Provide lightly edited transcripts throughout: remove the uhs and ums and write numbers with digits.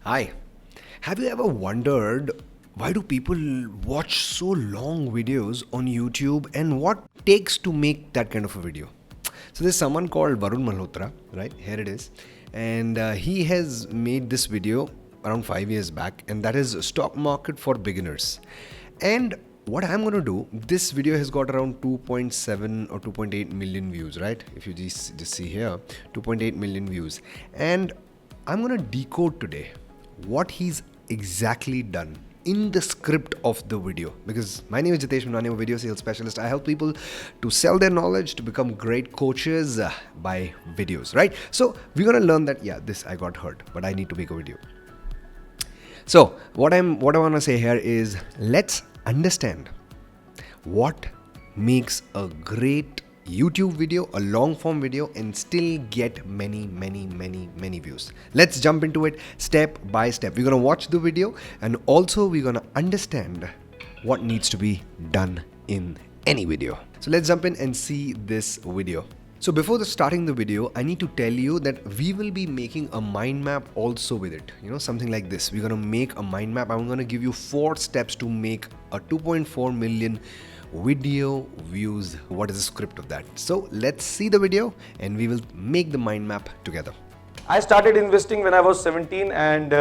Hi. Have you ever wondered why do people watch so long videos on YouTube and what takes to make that kind of a video? So there's someone called Varun Malhotra, right? Here it is. And he has made this video around 5 years back, and that is stock market for beginners. And what I'm going to do, this video has got around 2.7 or 2.8 million views, right? If you just see here, 2.8 million views. And I'm going to decode today what he's exactly done in the script of the video, because my name is Jitesh Manwani, I'm a video sales specialist. I help people to sell their knowledge, to become great coaches by videos, right? So we're gonna learn that, yeah, this I got hurt, but I need to make a video. So what I want to say here is, let's understand what makes a great YouTube video, a long form video, and still get many views. Let's jump into it step by step. We're gonna watch the video, and also we're gonna understand what needs to be done in any video. So let's jump in and see this video. So before starting the video, I need to tell you that we will be making a mind map also with it. You know, something like this. We're gonna make a mind map. I'm gonna give you 4 steps to make a 2.4 million video views. What is the script of that? So let's see the video and we will make the mind map together. I started investing when I was 17, and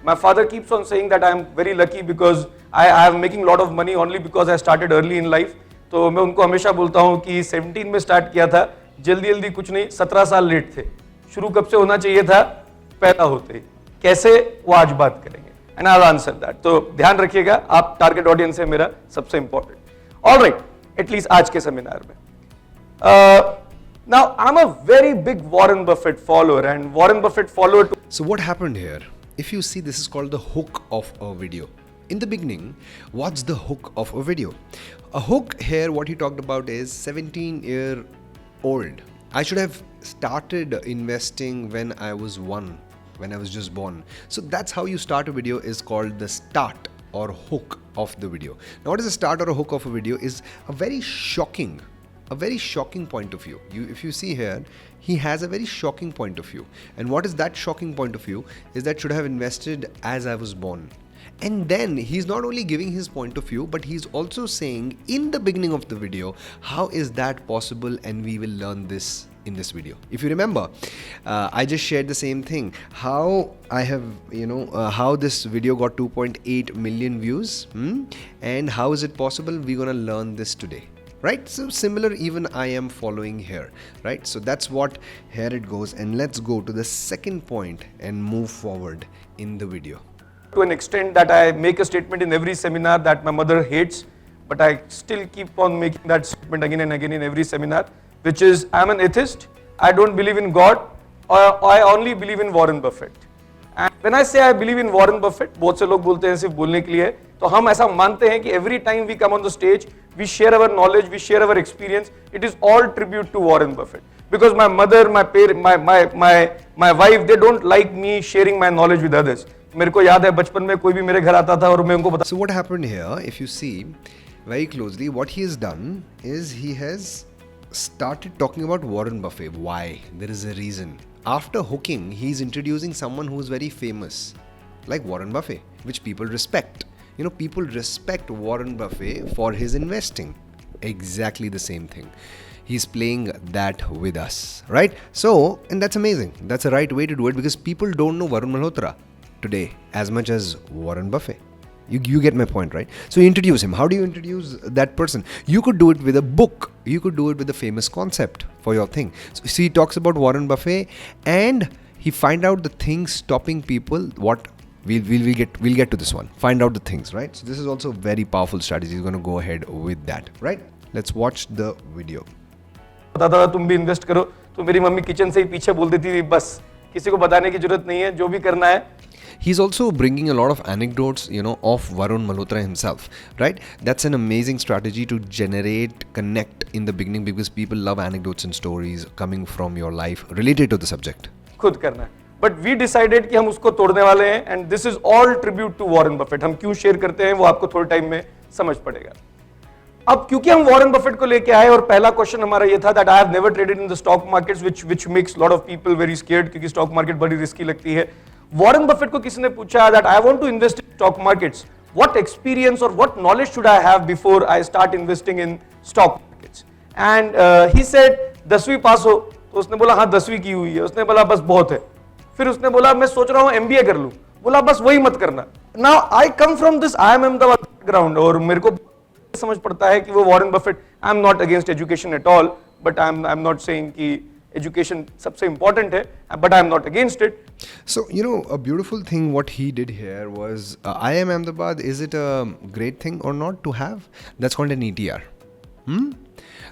my father keeps on saying that I am very lucky because I am making a lot of money only because I started early in life. तो मैं उनको हमेशा बोलता हूँ कि 17 में start किया था, जल्दी कुछ नहीं, 17 साल लेट थे. शुरू कब से होना चाहिए था? पैदा होते ही. कैसे? वो आज बात करेंगे. And I'll answer that. तो ध्यान रखिएगा, आप टारगेट ऑडियंस है मेरा सबसे important. All right, at least आज के सेमिनार में. Now I'm a very big Warren Buffett follower, and Warren Buffett follower. So what happened here? If you see, this is called the hook of a video. In the beginning, what's the hook of a video? A hook here, what he talked about is 17-year-old. I should have started investing when I was 1, when I was just born. So that's how you start a video, is called the start or hook of the video. Now what is a start or a hook of a video is a very shocking point of view. If you see here, he has a very shocking point of view. And what is that shocking point of view is that should have invested as I was born. And then he's not only giving his point of view, but he's also saying in the beginning of the video, how is that possible? And we will learn this in this video. If you remember, I just shared the same thing, how I have, how this video got 2.8 million views, and how is it possible? We're gonna learn this today. Right? So similar, even I am following here, right? So that's what, here it goes. And let's go to the second point and move forward in the video. To an extent that I make a statement in every seminar that my mother hates, but I still keep on making that statement again and again in every seminar, which is, I'm an atheist, I don't believe in God, or I only believe in Warren Buffett. And when I say I believe in Warren Buffett, बहुत से लोग बोलते हैं सिर्फ बोलने के लिए, तो हम ऐसा मानते हैं कि every time we come on the stage, we share our knowledge, we share our experience. It is all tribute to Warren Buffett. Because my mother, my parent, my wife, they don't like me sharing my knowledge with others. मेरे को याद है बचपन में कोई भी मेरे घर आता था और मैं उनको बता. So what happened here, if you see very closely, what he has done is he has started talking about Warren Buffett. Why? There is a reason. After hooking, he's introducing someone who is very famous, like Warren Buffett, which people respect. You know, people respect Warren Buffett for his investing. Exactly the same thing. He's playing that with us, right? So, and that's amazing. That's the right way to do it, because people don't know Varun Malhotra today as much as Warren Buffett. You get my point, right? So you introduce him. How do you introduce that person? You could do it with a book. You could do it with a famous concept for your thing. So he talks about Warren Buffett, and he find out the things stopping people. What we'll get to this one. Find out the things, right? So this is also a very powerful strategy. He's going to go ahead with that, right? Let's watch the video. बताता था तुम भी invest करो, तो मेरी mummy kitchen से ही पीछे बोल देती थी, बस किसी को बताने की जरूरत नहीं है, जो भी करना है. He's also bringing a lot of anecdotes, of Varun Malhotra himself, right? That's an amazing strategy to generate, connect in the beginning, because people love anecdotes and stories coming from your life related to the subject. खुद करना है. But we decided कि हम उसको तोड़ने वाले हैं, and this is all tribute to Warren Buffett. हम क्यों शेयर करते हैं वो आपको थोड़े टाइम में समझ पड़ेगा. अब क्योंकि हम वॉरेन बफेट को लेके आए और पहला क्वेश्चन हमारा ये था that I have never traded in the stock markets which makes lot of people very scared, क्योंकि स्टॉक मार्केट बड़ी रिस्की लगती है. वॉरेन बफेट को किसी ने पूछा that I want to invest in stock markets, what experience or what knowledge should I have before I start investing in stock markets? And he said 10वीं पास हो, तो उसने बोला हाँ 10वीं की हुई है, उसने बोला बस बहुत है, फिर उसने बोला मैं सोच रहा हूँ MBA कर लूँ, बोला बस वही मत करना. Now I come from this IIM Ahmedabad background और मेरे को समझ पड़ता है कि वो Warren Buffett, I am not against education at all, but I am not saying कि एजुकेशन सबसे इंपॉर्टेंट है, but I am not against it. So, a beautiful thing what he did here was, IIM Ahmedabad, is it a great thing or not to have? That's called an ETR.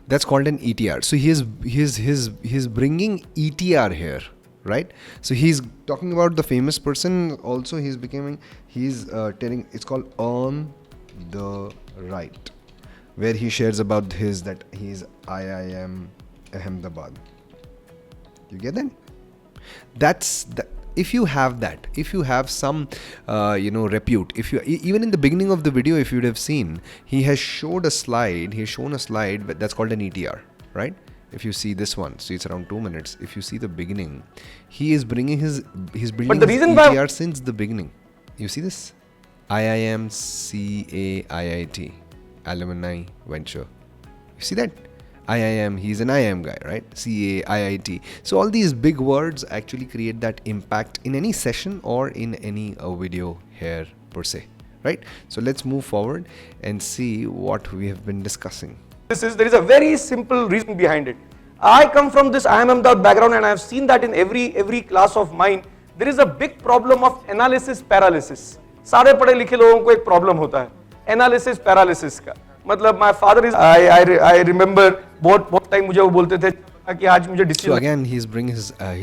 That's called an ETR. So he's bringing ETR here, right? So he's talking about the famous person. Also, he's telling, it's called Earn the Right, where he shares about that he's IIM Ahmedabad. You get that? That's the, if you have that, if you have some repute, if you even in the beginning of the video, if you'd have seen, he has shown a slide but that's called an ETR, right? If you see this one, see it's around 2 minutes. If you see the beginning, he's building his ETR since the beginning. You see this? IIM CAIIT alumni venture. You see that? IIM, he's an IIM guy, right? CAIIT. So all these big words actually create that impact in any session or in any video here per se, right? So let's move forward and see what we have been discussing. There is a very simple reason behind it. I come from this IIM Ahmedabad background and I have seen that in every class of mine, there is a big problem of analysis paralysis. सारे पढ़े लिखे लोगों को एक problem होता है analysis paralysis का. मतलब my father is I remember बहुत टाइम मुझे वो बोलते थे कि आज मुझे decision. So again he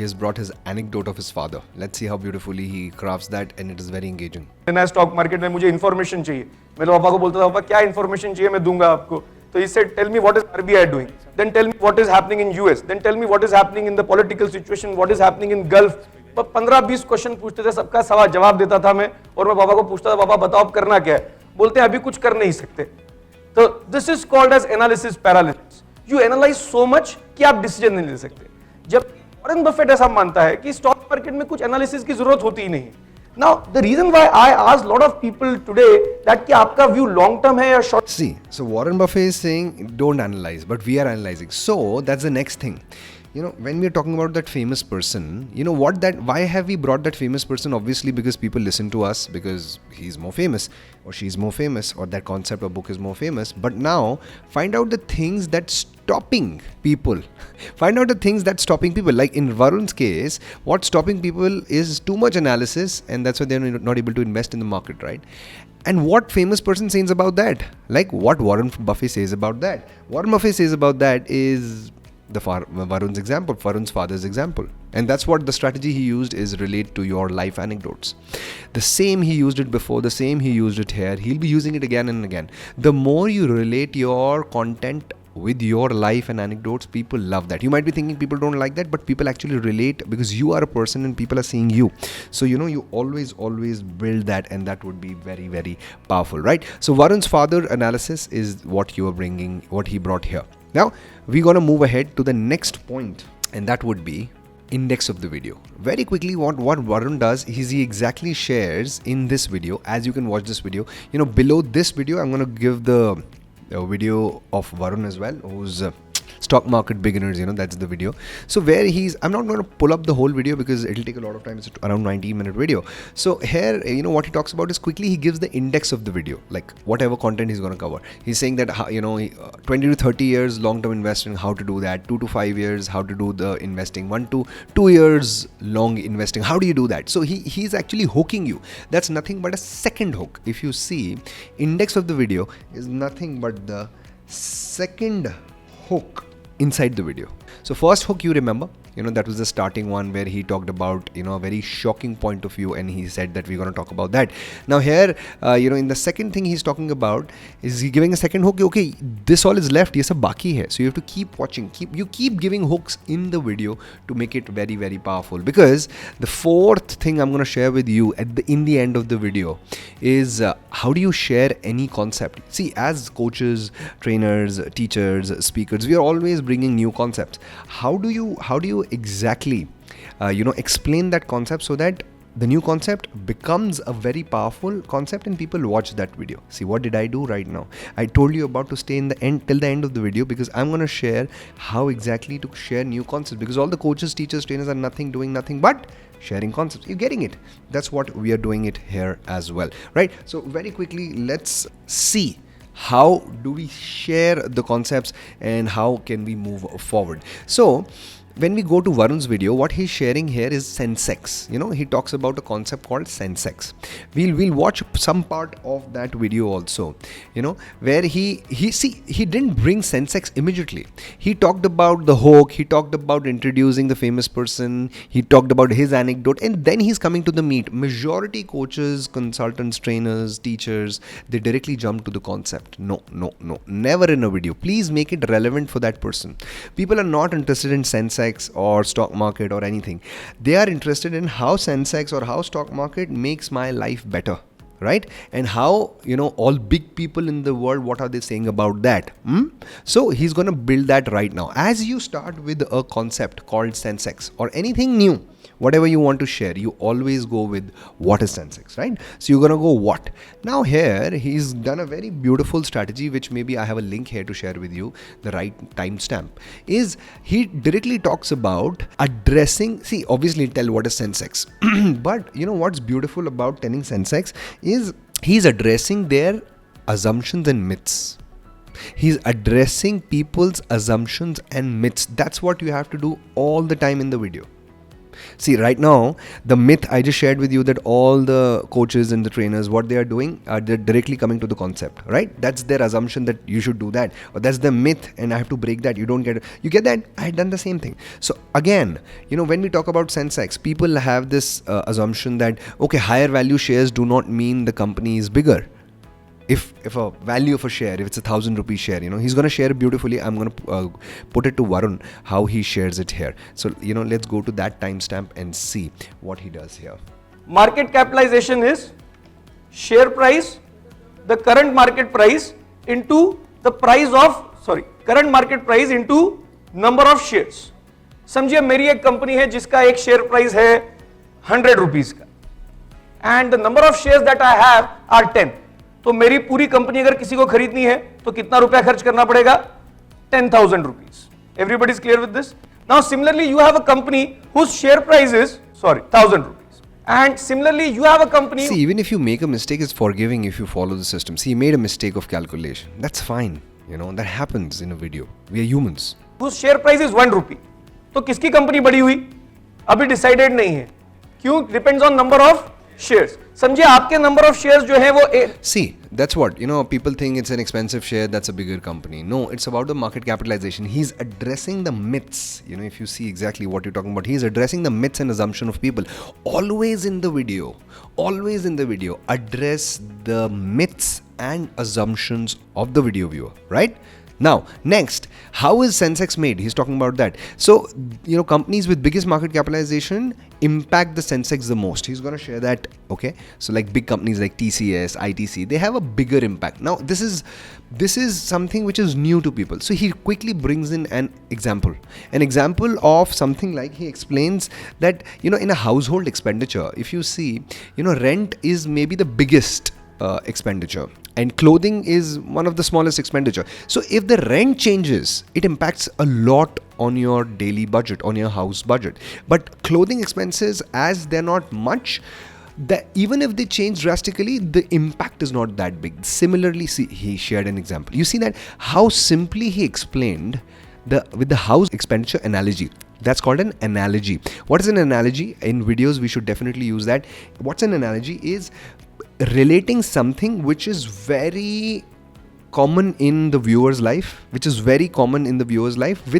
has brought his anecdote of his father. Let's see how beautifully he crafts that, and it is very engaging. मैं स्टॉक मार्केट में मुझे इन्फॉर्मेशन चाहिए. मेरे पापा को बोलता था पापा क्या इन्फॉर्मेशन चाहिए मैं दूंगा आपको. तो he said tell me what is RBI doing, then tell me what is happening in US, then tell me what is happening in the political situation, what is happening in Gulf. 15-20 question पूछते थे, सबका सवाल जवाब देता था मैं, और मैं पापा को पूछता था पापा बताओ अब करना क्या है. बोलते हैं अभी कुछ कर नहीं सकते. तो this is called as analysis paralysis. You analyse so much कि आप डिसीजन नहीं ले सकते. जब वॉरेन बफेट ऐसा मानता है कि स्टॉक मार्केट में कुछ एनालिसिस की जरूरत होती ही नहीं. Now the reason why I ask lot of people today that कि आपका व्यू लॉन्ग टर्म है या short. See, so Warren Buffett is saying don't analyze, but we are analyzing. So that's the next thing. When we're talking about that famous person, why have we brought that famous person? Obviously because people listen to us because he's more famous or she's more famous or that concept or book is more famous. But now find out the things that's stopping people. Find out the things that's stopping people. Like in Varun's case, what's stopping people is too much analysis, and that's why they're not able to invest in the market, right? And what famous person says about that? Like what Warren Buffett says about that? Warren Buffett says about that is Varun's example, Varun's father's example. And that's what the strategy he used is relate to your life anecdotes. The same he used it before, the same he used it here. He'll be using it again and again. The more you relate your content with your life and anecdotes, people love that. You might be thinking people don't like that, but people actually relate because you are a person and people are seeing you. So you always build that, and that would be very, very powerful, right? So Varun's father analysis is what you are bringing, what he brought here. Now we're gonna move ahead to the next point, and that would be index of the video. Very quickly, what Varun does is he exactly shares in this video. As you can watch this video, below this video I'm gonna give the video of Varun as well, who's stock market beginners, that's the video. So where I'm not going to pull up the whole video because it'll take a lot of time. It's around 19-minute video. So here, what he talks about is quickly he gives the index of the video, like whatever content he's going to cover. He's saying that 20 to 30 years long-term investing, how to do that, 2 to 5 years, how to do the investing, 1 to 2 years long investing, how do you do that? So he's actually hooking you. That's nothing but a second hook. If you see, index of the video is nothing but the second hook inside the video. So first hook, you remember, that was the starting one where he talked about, a very shocking point of view, and he said that we're going to talk about that. Now here, in the second thing he's talking about is he giving a second hook. Okay, this all is left. Yes, sir, baki hai. So you have to keep watching. Keep giving hooks in the video to make it very, very powerful. Because the fourth thing I'm going to share with you in the end of the video is how do you share any concept? See, as coaches, trainers, teachers, speakers, we are always bringing new concepts. How do you exactly explain that concept so that the new concept becomes a very powerful concept and people watch that video. See, what did I do right now? I told you about to stay in the end till the end of the video, because I'm going to share how exactly to share new concepts, because all the coaches, teachers, trainers are doing nothing but sharing concepts. You're getting it. That's what we are doing it here as well, right? So very quickly, let's see how do we share the concepts and how can we move forward. So when we go to Varun's video, what he's sharing here is Sensex. He talks about a concept called Sensex. We'll watch some part of that video also, where he didn't bring Sensex immediately. He talked about the hook, he talked about introducing the famous person, he talked about his anecdote, and then he's coming to the meat. Majority coaches, consultants, trainers, teachers, they directly jump to the concept. No, never in a video. Please make it relevant for that person. People are not interested in Sensex or stock market or anything. They are interested in how Sensex or how stock market makes my life better, right? And how, all big people in the world, what are they saying about that? So he's going to build that right now. As you start with a concept called Sensex or anything new, whatever you want to share, you always go with what is Sensex, right? So you're going to go what? Now here, he's done a very beautiful strategy, which maybe I have a link here to share with you, the right timestamp, is he directly talks about addressing, see, obviously tell what is Sensex, but what's beautiful about telling Sensex is he's addressing their assumptions and myths. He's addressing people's assumptions and myths. That's what you have to do all the time in the video. See, right now, the myth I just shared with you, that all the coaches and the trainers, what they are doing, they're directly coming to the concept, right? That's their assumption that you should do that. Or that's the myth and I have to break that. You don't get it. You get that? I had done the same thing. So again, when we talk about Sensex, people have this assumption that, okay, higher value shares do not mean the company is bigger. If a value of a share, if it's 1,000 rupee share, he's going to share it beautifully. I'm going to put it to Varun, how he shares it here. So, let's go to that timestamp and see what he does here. Market capitalization is share price, the current market price into the price of, current market price into number of shares. समझिए मेरी एक company है जिसका एक share price है 100 rupees का, and the number of shares that I have are 10. तो मेरी पूरी कंपनी अगर किसी को खरीदनी है तो कितना रुपया खर्च करना पड़ेगा? 10,000 rupees. Everybody is clear with this? Now similarly you have a company whose share price is 1,000 rupees. And similarly you have a company. See, even if you make a mistake, it's forgiving if you follow the system. See, he made a mistake of calculation. That's fine. That happens in a video. We are humans. Whose share price is 1 rupee. तो किसकी company बड़ी हुई? अभी decided नहीं है. क्यों? Depends on number of shares. समझिए आपके number of shares जो है वो See, that's what, people think it's an expensive share, that's a bigger company. No, it's about the market capitalization. He's addressing the myths. If you see exactly what you're talking about, he's addressing the myths and assumption of people. Always in the video, address the myths and assumptions of the video viewer, right? Now, next, how is Sensex made? He's talking about that. So, companies with biggest market capitalization impact the Sensex the most. He's going to share that, okay? So, like big companies like TCS, ITC, they have a bigger impact. Now, this is something which is new to people. So, he quickly brings in an example of something like, he explains that, in a household expenditure, if you see, rent is maybe the biggest expenditure, and clothing is one of the smallest expenditure. So if the rent changes, it impacts a lot on your daily budget, on your house budget. But clothing expenses, as they're not much, that even if they change drastically, the impact is not that big. Similarly, see, he shared an example. You see that how simply he explained with the house expenditure analogy. That's called an analogy. What is an analogy? In videos, we should definitely use that. What's an analogy is relating something which is very common in the viewer's life, with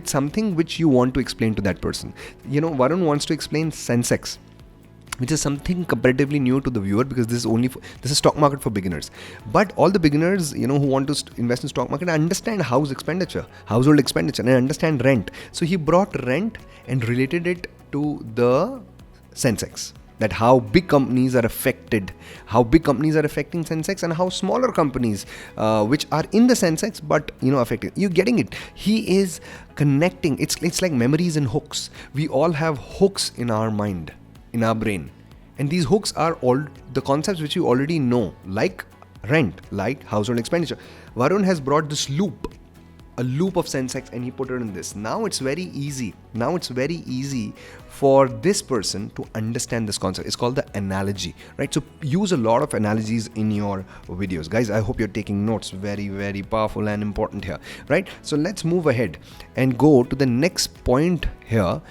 something which you want to explain to that person. Varun wants to explain Sensex, which is something comparatively new to the viewer, because this is stock market for beginners. But all the beginners, who want to invest in stock market, understand household expenditure, and understand rent. So he brought rent and related it to the Sensex. That how big companies are affecting Sensex, and how smaller companies which are in the Sensex but affected. You're getting it. He is connecting. It's like memories and hooks. We all have hooks in our mind, in our brain, And these hooks are all the concepts which you already know, like rent, like household expenditure. Varun has brought this loop, a loop of Sensex, and he put it in this. Now it's very easy. For this person to understand this concept. It's called the analogy, right? So use a lot of analogies in your videos. Guys, I hope you're taking notes. Very, very powerful and important here, right? So let's move ahead and go to the next point here.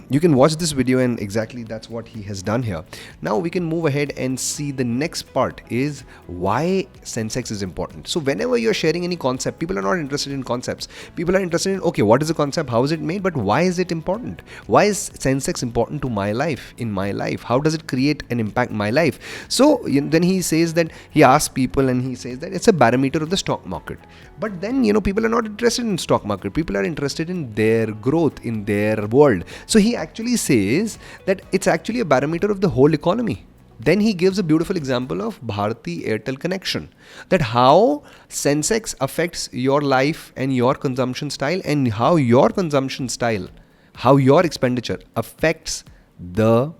You can watch this video and exactly that's what he has done here. Now we can move ahead and see the next part is why Sensex is important. So whenever you're sharing any concept, people are not interested in concepts. People are interested in, okay, what is the concept? How is it made? But why is it important? Why is Sensex important to my life, in my life? How does it create an impact in my life? So then he says that he asks people and he says that it's a barometer of the stock market. But then, people are not interested in stock market. People are interested in their growth, in their world. So he actually says that it's actually a barometer of the whole economy. Then he gives a beautiful example of Bharti Airtel connection, that how Sensex affects your life and your consumption style, and how your consumption style, how your expenditure affects the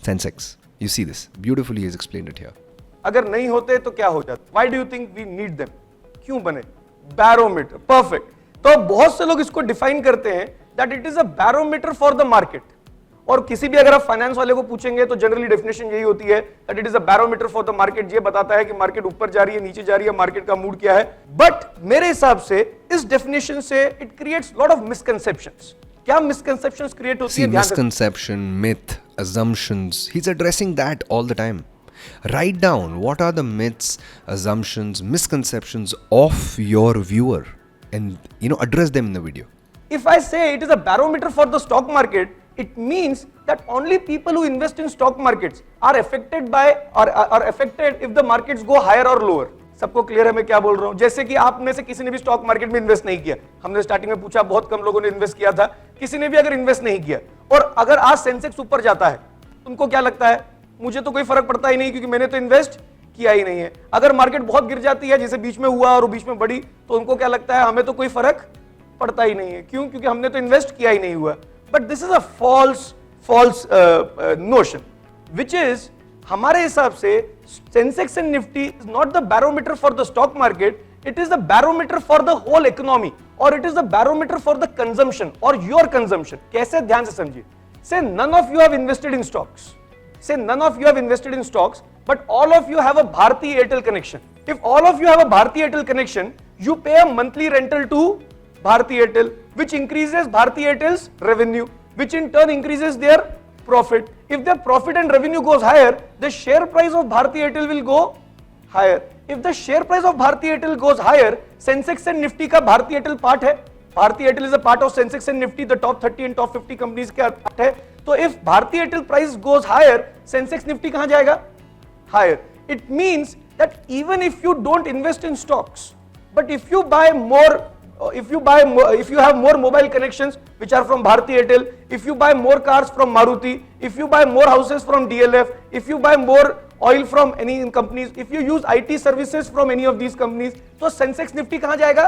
Sensex. You see this beautifully, he has explained it here. अगर नहीं होते तो क्या हो जाता? Why do you think we need them? क्यों बने? Barometer, perfect. तो बहुत से लोग इसको डिफाइन करते हैं that it is a barometer for the market. और किसी भी अगर आप फाइनेंस वाले को पूछेंगे तो जनरली डेफिनेशन यही होती है that it is a barometer for the market. ये बताता है कि मार्केट ऊपर जा रही है, नीचे जा रही है, मार्केट का मूड क्या है. बट मेरे हिसाब से इस डेफिनेशन से it creates lot of misconceptions. क्या मिसकंसेप्शंस क्रिएट होती है? Misconception, myth, assumptions. He's addressing that all the time. Write down what are the myths, assumptions, misconceptions of your viewer, and address them in the video. If I say it is a barometer for the stock market, it means that only people who invest in stock markets are affected by or are affected if the markets go higher or lower. सबको clear है मैं क्या बोल रहा हूं? जैसे कि आप में से किसी ने भी स्टॉक मार्केट में इन्वेस्ट नहीं किया, हमने स्टार्टिंग में पूछा, बहुत कम लोगों ने इन्वेस्ट किया था, किसी ने भी अगर इन्वेस्ट नहीं किया और अगर आज सेंसेक्स ऊपर जाता है, तुमको क्या लगता है? मुझे तो कोई फर्क पड़ता ही नहीं क्योंकि मैंने तो इन्वेस्ट किया ही नहीं है. अगर मार्केट बहुत गिर जाती है, जैसे बीच में हुआ और बीच में बढ़ी, तो उनको क्या लगता है? हमें तो कोई फर्क पड़ता ही नहीं है. क्यों? क्योंकि हमने तो इन्वेस्ट किया ही नहीं हुआ. But this is a false notion, which is हमारे हिसाब से Sensex and Nifty is not the barometer for the stock market, it is the barometer for the whole economy, और it is the barometer for the consumption और your consumption. कैसे? ध्यान से समझिए. Say none of you have invested in stocks, say none of you have invested in stocks, but all of you have a Bharti Airtel connection. If all of you have a Bharti Airtel connection, you pay a monthly rental to Bharti Airtel, which increases Bharti Airtel's revenue, which in turn increases their profit. If their profit and revenue goes higher, the share price of Bharti Airtel will go higher. If the share price of Bharti Airtel goes higher, Sensex and Nifty का Bharti Airtel part है. Bharti Airtel is a part of Sensex and Nifty, the top 30 and top 50 companies के part है. तो if Bharti Airtel price goes higher, Sensex Nifty कहाँ जाएगा? Higher. It means that even if you don't invest in stocks, but if you buy more, if you have more mobile connections which are from Bharti Airtel, if you buy more cars from Maruti, if you buy more houses from DLF, if you buy more oil from any companies, if you use IT services from any of these companies, तो Sensex Nifty कहाँ जाएगा?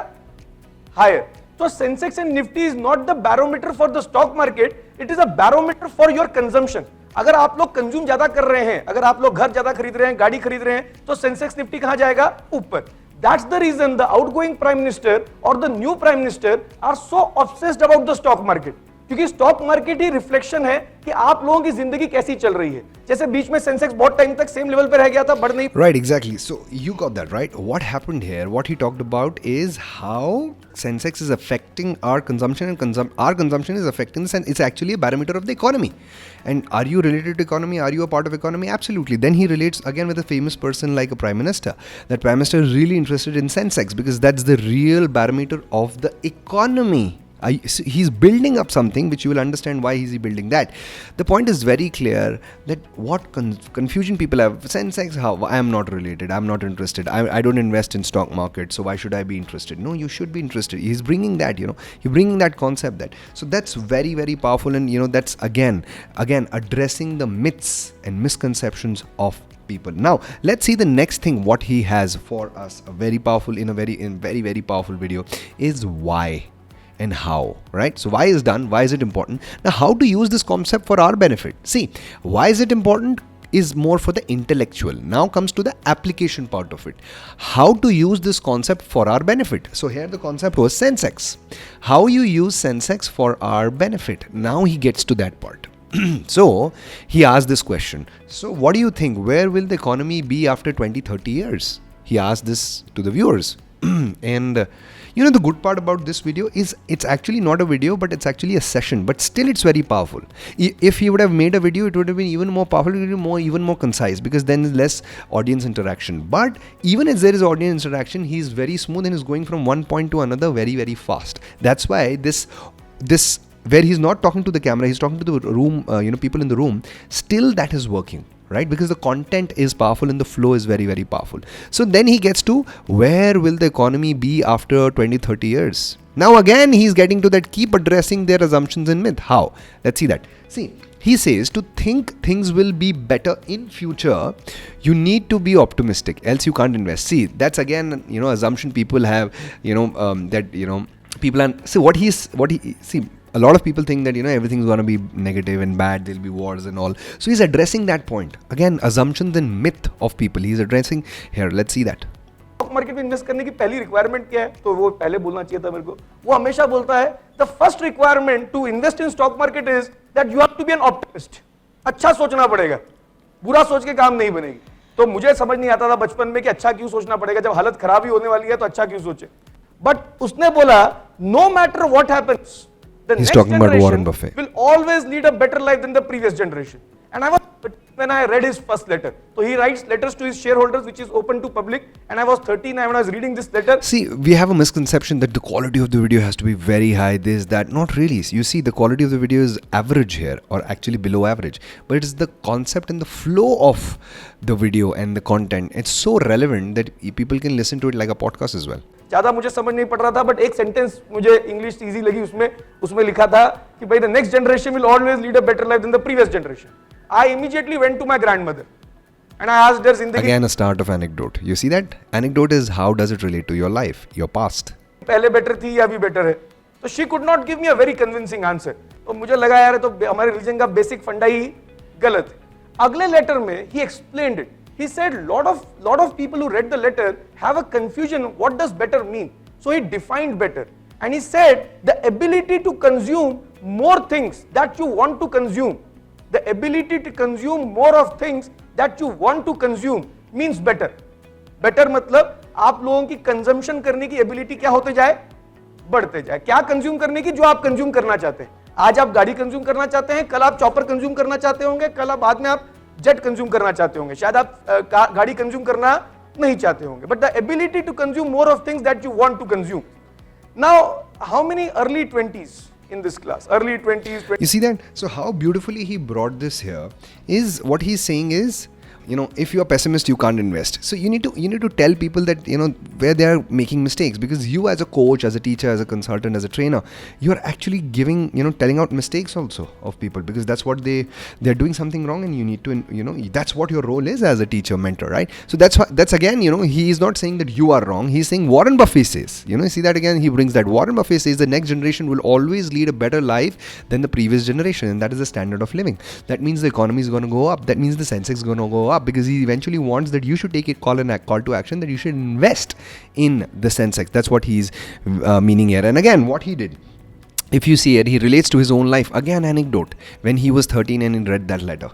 Higher. So Sensex and Nifty is not the barometer for the stock market, it is a barometer for your consumption. अगर आप लोग consume ज्यादा कर रहे हैं, अगर आप लोग घर ज्यादा खरीद रहे हैं, गाड़ी खरीद रहे हैं, तो सेंसेक्स निफ्टी कहां जाएगा? ऊपर. That's the reason the outgoing prime minister or the new prime minister are so obsessed about the stock market. क्योंकि स्टॉक मार्केट ही रिफ्लेक्शन है कि आप लोगों की जिंदगी कैसी चल रही है. जैसे बीच में सेंसेक्स बहुत टाइम तक सेम लेवल पे रह गया था, बढ़ नहीं. Right, exactly. So you got that right. What happened here, what he talked about is how Sensex is affecting our consumption and our consumption is affecting this, and it's actually a barometer of the economy. And are you related to economy? Are you a part of economy? Absolutely. Then he relates again with a famous person like a prime minister. That prime minister is really interested in Sensex because that's the real barometer of the economy. He's building up something which you will understand why is he building that. The point is very clear that what confusion people have. Sensex, how? I am not related. I'm not interested. I don't invest in stock market. So why should I be interested? No, you should be interested. He's bringing that, he's bringing that concept that. So that's very, very powerful. And, that's again, addressing the myths and misconceptions of people. Now, let's see the next thing, what he has for us. In a very, very powerful video is why. and how, right? So why is done? Why is it important? Now, how to use this concept for our benefit? See, why is it important is more for the intellectual. Now comes to the application part of it. How to use this concept for our benefit. So here the concept was Sensex. How you use Sensex for our benefit. Now he gets to that part. So he asked this question. So what do you think? Where will the economy be after 20, 30 years? He asked this to the viewers. And you know, the good part about this video is it's actually not a video, but it's actually a session, but still it's very powerful. If he would have made a video, it would have been even more powerful, it would be even more concise, because then there's less audience interaction. But even as there is audience interaction, he's very smooth and is going from one point to another very, very fast. That's why this where he's not talking to the camera, he's talking to the room, people in the room, still that is working, right? Because the content is powerful and the flow is very, very powerful. So then he gets to where will the economy be after 20, 30 years? Now again, he's getting to that, keep addressing their assumptions and myth. How? Let's see that. See, he says to think things will be better in future, you need to be optimistic, else you can't invest. See, that's again, assumption people have, people are, see, a lot of people think that, everything's going to be negative and bad, there'll be wars and all. So he's addressing that point. Again, assumptions and myth of people. He's addressing here. Let's see that. Stock market में invest करने की पहली requirement क्या है? तो वो पहले बोलना चाहिए था मेरे को. वो हमेशा बोलता है the first requirement to invest in stock market is that you have to be an optimist. अच्छा सोचना पड़ेगा, बुरा सोच के काम नहीं बनेगी. तो मुझे समझ नहीं आता था बचपन में कि अच्छा क्यों सोचना पड़ेगा, जब हालत खराब ही होने वाली है तो अच्छा क्यों सोचे. बट उसने बोला no matter what happens, the He's next talking about generation Warren Buffett. will always lead a better life than the previous generation. And I was, when I read his first letter, so he writes letters to his shareholders which is open to public, and I was 13 when I was reading this letter. See, we have a misconception that the quality of the video has to be very high, this, that. Not really. You see, the quality of the video is average here, or actually below average, but it's the concept and the flow of the video and the content. It's so relevant that people can listen to it like a podcast as well. ज्यादा मुझे समझ नहीं पड़ रहा था, but एक sentence मुझे English easy लगी. उसमें लिखा था कि भाई the next generation will always lead a better life than the previous generation. I immediately went to my grandmother and I asked her जिंदगी. Again, a start of anecdote. You see that? Anecdote is how does it relate to your life, your past. पहले better थी या अभी better है? तो she could not give me a very convincing answer. तो मुझे लगा यार तो हमारे रिलीजन का बेसिक फंडा ही गलत है. अगले लेटर में ही explained it. He said lot of people who read the letter have a confusion what does better mean. So he defined better, and he said the ability to consume more things that you want to consume. The ability to consume more of things that you want to consume means better. Better मतलब आप लोगों की consumption करने की ability क्या होते जाए, बढ़ते जाए. क्या कंज्यूम करने की? जो आप कंज्यूम करना चाहते हैं. आज आप गाड़ी कंज्यूम करना चाहते हैं, कल आप चॉपर कंज्यूम करना चाहते होंगे, कल आप बाद में आप जेट कंज्यूम करना चाहते होंगे, शायद आप गाड़ी कंज्यूम करना नहीं चाहते होंगे. But the ability to consume more of things that you want to consume. Now how many early 20s in this class? Early 20s. You see that? So how beautifully he brought this here is what he's saying is, if you're a pessimist, you can't invest. So you need to tell people that, where they are making mistakes, because you as a coach, as a teacher, as a consultant, as a trainer, you're actually giving, telling out mistakes also of people, because that's what they're doing something wrong, and you need to, that's what your role is as a teacher, mentor, right? So that's again, he is not saying that you are wrong. He's saying Warren Buffett says, see that again, he brings that. Warren Buffett says the next generation will always lead a better life than the previous generation, and that is the standard of living. That means the economy is going to go up. That means the Sensex is going to go up, because he eventually wants that you should take a call to action, that you should invest in the Sensex. That's what he's meaning here. And again, what he did, if you see it, he relates to his own life. Again, anecdote. When he was 13 and he read that letter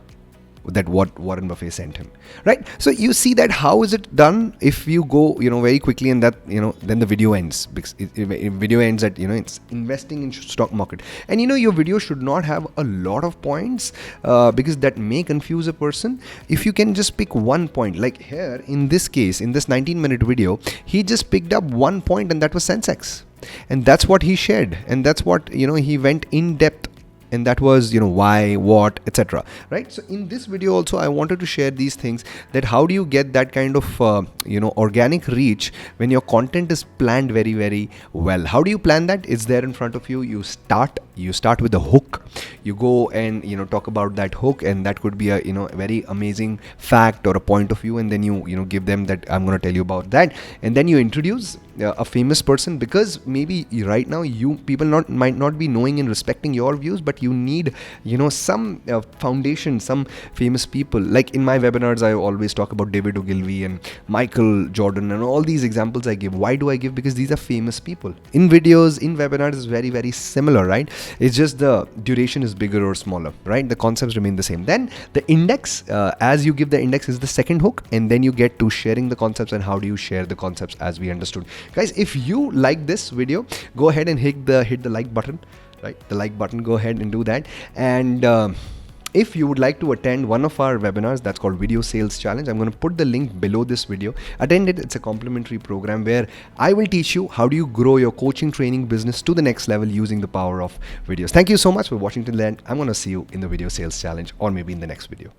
that what Warren Buffett sent him, right? So you see that how is it done? If you go, very quickly, and that, then the video ends, because video ends at, it's investing in stock market. And your video should not have a lot of points, because that may confuse a person. If you can just pick one point, like here in this case, in this 19-minute video, he just picked up one point, and that was Sensex, and that's what he shared, and that's what, he went in depth. And that was, why, what, etc. Right? So in this video also, I wanted to share these things, that how do you get that kind of, organic reach when your content is planned very, very well. How do you plan that? It's there in front of you. You start You start with the hook. You go and talk about that hook, and that could be a very amazing fact or a point of view, and then you give them that I'm going to tell you about that, and then you introduce a famous person, because maybe right now you people might not be knowing and respecting your views, but you need some foundation, some famous people. Like in my webinars, I always talk about David Ogilvy and Michael Jordan and all these examples I give. Why do I give? Because these are famous people. In videos, in webinars, is very, very similar, right? It's just the duration is bigger or smaller, right? The concepts remain the same. Then the index, as you give the index, is the second hook, and then you get to sharing the concepts and how do you share the concepts, as we understood. Guys, if you like this video, go ahead and hit the like button, right? The like button, go ahead and do that. And if you would like to attend one of our webinars, that's called Video Sales Challenge, I'm going to put the link below this video. Attend it. It's a complimentary program where I will teach you how do you grow your coaching training business to the next level using the power of videos. Thank you so much for watching till the end. I'm going to see you in the Video Sales Challenge, or maybe in the next video.